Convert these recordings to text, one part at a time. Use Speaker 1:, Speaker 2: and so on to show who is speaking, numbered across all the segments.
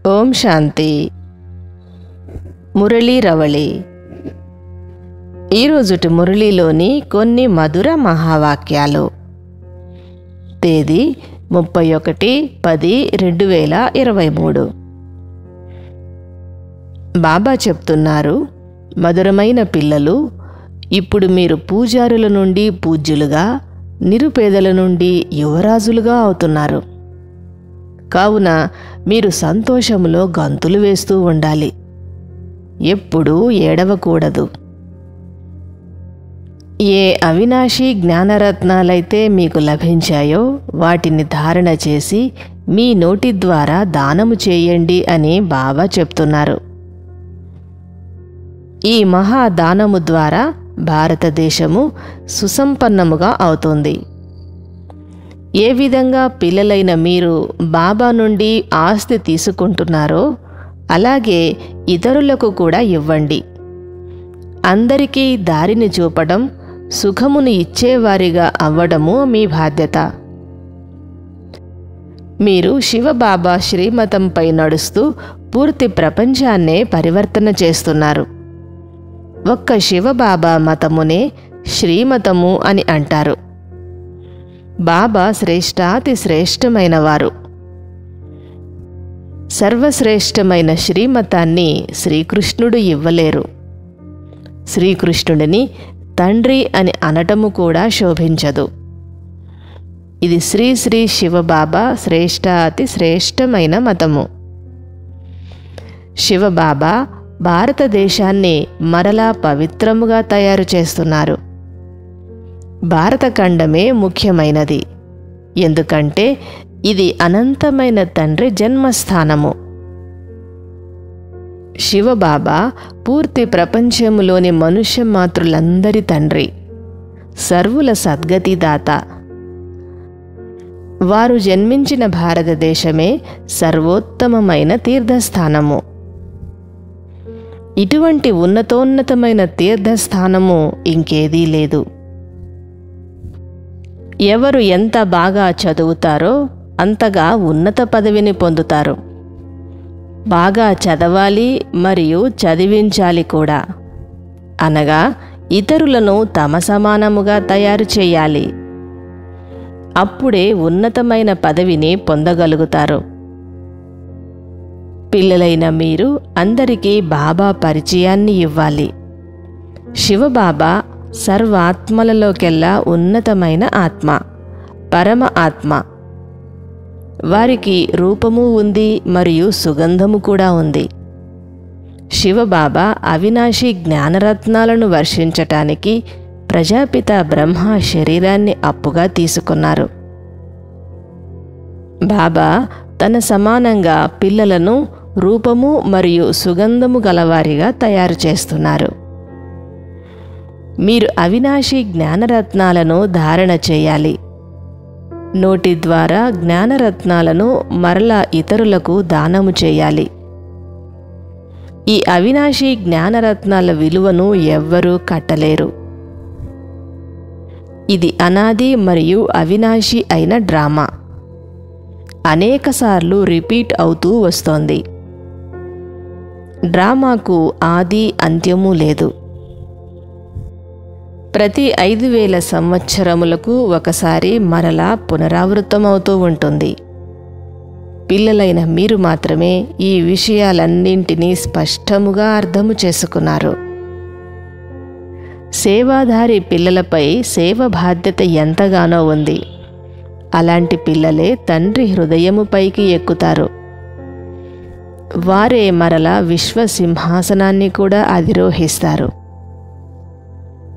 Speaker 1: ఓం శాంతి. మురళీ రవళి. ఈరోజుటి మురళీలోని కొన్ని మధుర మహావాక్యాలు. తేదీ 31/10/2023. బాబా చెప్తున్నారు, మధురమైన పిల్లలు, ఇప్పుడు మీరు పూజారుల నుండి పూజ్యులుగా, నిరుపేదల నుండి యువరాజులుగా అవుతున్నారు. కావున మీరు సంతోషంలో గంతులు వేస్తూ ఉండాలి. ఎప్పుడూ ఏడవకూడదు. ఏ అవినాశీ జ్ఞానరత్నాలైతే మీకు లభించాయో వాటిని ధారణ చేసి మీ నోటి ద్వారా దానము చేయండి అని బాబా చెప్తున్నారు. ఈ మహాదానము ద్వారా భారతదేశము సుసంపన్నముగా అవుతుంది. ఏ విధంగా పిల్లలైన మీరు బాబా నుండి ఆస్తి తీసుకుంటున్నారో అలాగే ఇతరులకు కూడా ఇవ్వండి. అందరికీ దారిని చూపడం, సుఖమును ఇచ్చేవారిగా అవ్వడము మీ బాధ్యత. మీరు శివబాబా శ్రీమతంపై నడుస్తూ పూర్తి ప్రపంచాన్నే పరివర్తన చేస్తున్నారు. ఒక్క శివబాబా మతమునే శ్రీమతము అని అంటారు. బాబా శ్రేష్టాతి శ్రేష్టమైనవారు. సర్వశ్రేష్టమైన శ్రీమతాన్ని శ్రీకృష్ణుడు ఇవ్వలేరు. శ్రీకృష్ణుడిని తండ్రి అని అనటము కూడా శోభించదు. ఇది శ్రీ శ్రీ శివబాబా శ్రేష్టాతి శ్రేష్టమైన మతము. శివబాబా భారతదేశాన్ని మరలా పవిత్రముగా తయారు చేస్తున్నారు. భారతఖండమే ముఖ్యమైనది. ఎందుకంటే ఇది అనంతమైన తండ్రి జన్మస్థానము. శివబాబా పూర్తి ప్రపంచములోని మనుష్య మాతృలందరి తండ్రి, సర్వుల సద్గతిదాత. వారు జన్మించిన భారతదేశమే సర్వోత్తమమైన తీర్థస్థానము. ఇటువంటి ఉన్నతోన్నతమైన తీర్థస్థానము ఇంకేదీ లేదు. ఎవరు ఎంత బాగా చదువుతారో అంతగా ఉన్నత పదవిని పొందుతారు. బాగా చదవాలి మరియు చదివించాలి కూడా. అనగా ఇతరులను తమ సమానముగా తయారు చేయాలి. అప్పుడే ఉన్నతమైన పదవిని పొందగలుగుతారు. పిల్లలైన మీరు అందరికీ బాబా పరిచయాన్ని ఇవ్వాలి. శివబాబా సర్వాత్మలలోకెల్లా ఉన్నతమైన ఆత్మ, పరమ ఆత్మ. వారికి రూపము ఉంది మరియు సుగంధము కూడా ఉంది. శివబాబా అవినాశి జ్ఞానరత్నాలను వర్షించటానికి ప్రజాపిత బ్రహ్మ శరీరాన్ని అప్పుగా తీసుకున్నారు. బాబా తన సమానంగా పిల్లలను రూపము మరియు సుగంధము గలవారిగా తయారు చేస్తున్నారు. మీరు అవినాశి జ్ఞానరత్నాలను ధారణ చేయాలి. నోటి ద్వారా జ్ఞానరత్నాలను మరలా ఇతరులకు దానము చేయాలి. ఈ అవినాశి జ్ఞానరత్నాల విలువను ఎవ్వరూ కట్టలేరు. ఇది అనాది మరియు అవినాశి అయిన డ్రామా. అనేకసార్లు రిపీట్ అవుతూ వస్తోంది. డ్రామాకు ఆది అంత్యము లేదు. ప్రతి 5000 సంవత్సరములకు ఒకసారి మరలా పునరావృతమవుతూ ఉంటుంది. పిల్లలైన మీరు మాత్రమే ఈ విషయాలన్నింటినీ స్పష్టముగా అర్థము చేసుకున్నారు. సేవాధారి పిల్లలపై సేవ బాధ్యత ఎంతగానో ఉంది. అలాంటి పిల్లలే తండ్రి హృదయముపైకి ఎక్కుతారు. వారే మరలా విశ్వసింహాసనాన్ని కూడా అధిరోహిస్తారు.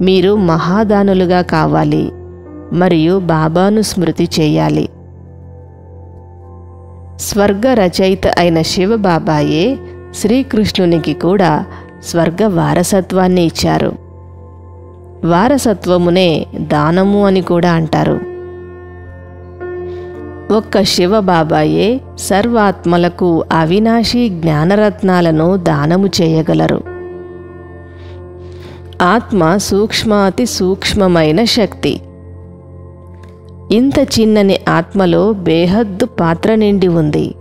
Speaker 1: మీరు మహాదానులుగా కావాలి మరియు బాబాను స్మృతి చేయాలి. స్వర్గ రచయిత అయిన శివబాబాయే శ్రీకృష్ణునికి కూడా స్వర్గ వారసత్వాన్ని ఇచ్చారు. వారసత్వమునే దానము అని కూడా అంటారు. ఒక్క శివబాబాయే సర్వాత్మలకు అవినాశి జ్ఞానరత్నాలను దానము చేయగలరు. ఆత్మ సూక్ష్మాతి సూక్ష్మమైన శక్తి. ఇంత చిన్నని ఆత్మలో బేహద్దు పాత్ర నిండి ఉంది.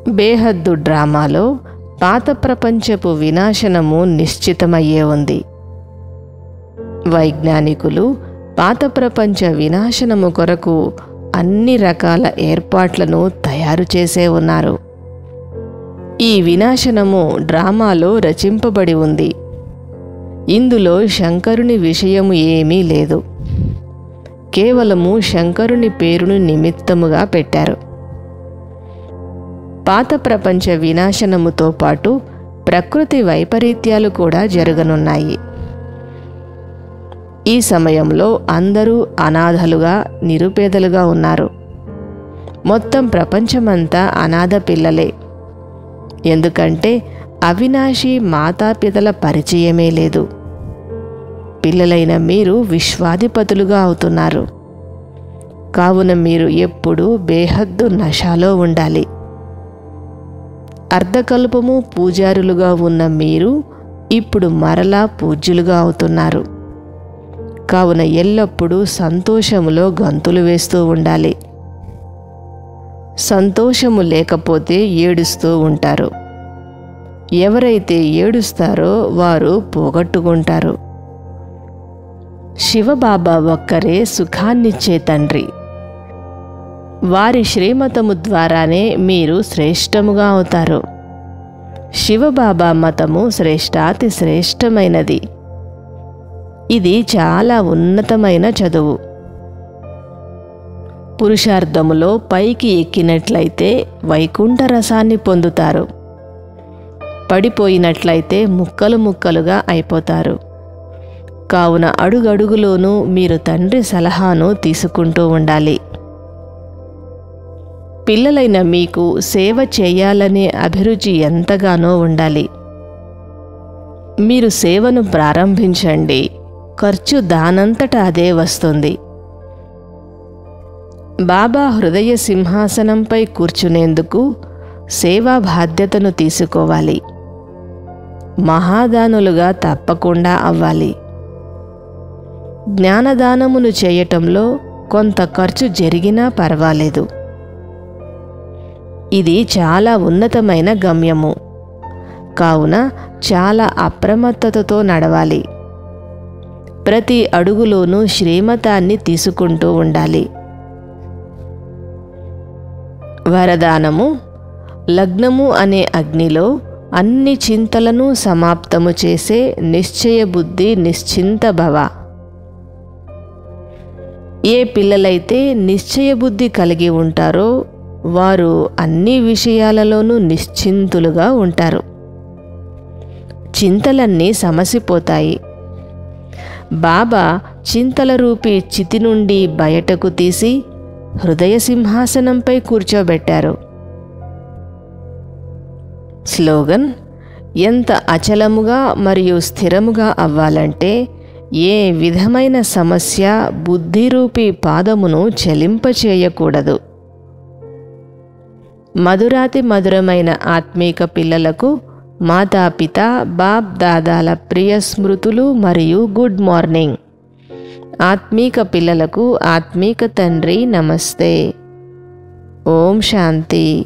Speaker 1: బేహద్దు డ్రామాలో పాత ప్రపంచపు వినాశనము నిశ్చితమయ్యే ఉంది. వైజ్ఞానికులు పాత ప్రపంచ వినాశనము కొరకు అన్ని రకాల ఏర్పాట్లను తయారు చేసే ఉన్నారు. ఈ వినాశనము డ్రామాలో రచింపబడి ఉంది. ఇందులో శంకరుని విషయము ఏమీ లేదు. కేవలము శంకరుని పేరును నిమిత్తముగా పెట్టారు. పాత ప్రపంచ వినాశనముతో పాటు ప్రకృతి వైపరీత్యాలు కూడా జరగనున్నాయి. ఈ సమయంలో అందరూ అనాథలుగా, నిరుపేదలుగా ఉన్నారు. మొత్తం ప్రపంచమంతా అనాథ పిల్లలే. ఎందుకంటే అవినాశి మాతాపితల పరిచయమే లేదు. పిల్లలైన మీరు విశ్వాధిపతులుగా అవుతున్నారు. కావున మీరు ఎప్పుడూ బేహద్దు నశాలో ఉండాలి. అర్ధకల్పము పూజారులుగా ఉన్న మీరు ఇప్పుడు మరలా పూజ్యులుగా అవుతున్నారు. కావున ఎల్లప్పుడూ సంతోషములో గంతులు వేస్తూ ఉండాలి. సంతోషము లేకపోతే ఏడుస్తూ ఉంటారు. ఎవరైతే ఏడుస్తారో వారు పోగొట్టుకుంటారు. శివబాబా ఒక్కరే సుఖాన్నిచ్చే తండ్రి. వారి శ్రీమతము ద్వారానే మీరు శ్రేష్టముగా అవుతారు. శివబాబా మతము శ్రేష్టాతి శ్రేష్టమైనది. ఇది చాలా ఉన్నతమైన చదువు. పురుషార్థములో పైకి ఎక్కినట్లయితే వైకుంఠ రసాన్ని పొందుతారు. పడిపోయినట్లయితే ముక్కలు ముక్కలుగా అయిపోతారు. కావున అడుగడుగులోనూ మీరు తండ్రి సలహాను తీసుకుంటూ ఉండాలి. పిల్లలైన మీకు సేవ చేయాలనే అభిరుచి ఎంతగానో ఉండాలి. మీరు సేవను ప్రారంభించండి. ఖర్చు దానంతట అదే వస్తుంది. బాబా హృదయ సింహాసనంపై కూర్చునేందుకు సేవా బాధ్యతను తీసుకోవాలి. మహాదానులుగా తప్పకుండా అవ్వాలి. జ్ఞానదానమును చేయటంలో కొంత ఖర్చు జరిగినా పర్వాలేదు. ఇది చాలా ఉన్నతమైన గమ్యము. కావున చాలా అప్రమత్తతతో నడవాలి. ప్రతి అడుగులోనూ శ్రీమతాన్ని తీసుకుంటూ ఉండాలి. వరదానము. లగ్నము అనే అగ్నిలో అన్ని చింతలను సమాప్తము చేసే నిశ్చయ బుద్ధి నిశ్చింత భవ. ఏ పిల్లలైతే నిశ్చయ బుద్ధి కలిగి ఉంటారో వారు అన్ని విషయాలలోనూ నిశ్చింతులుగా ఉంటారు. చింతలన్నీ సమసిపోతాయి. బాబా చింతల రూపీ చితి నుండి బయటకు తీసి హృదయ సింహాసనంపై కూర్చోబెట్టారు. స్లోగన్. ఎంత అచలముగా మరియు స్థిరముగా అవ్వాలంటే ఏ విధమైన సమస్య బుద్ధిరూపీ పాదమును చలింపచేయకూడదు. మధురాతి మధురమైన ఆత్మీక పిల్లలకు మాతాపిత బాప్ దాదాల ప్రియ స్మృతులు మరియు గుడ్ మార్నింగ్. ఆత్మీక పిల్లలకు ఆత్మీక తండ్రి నమస్తే. ఓం శాంతి.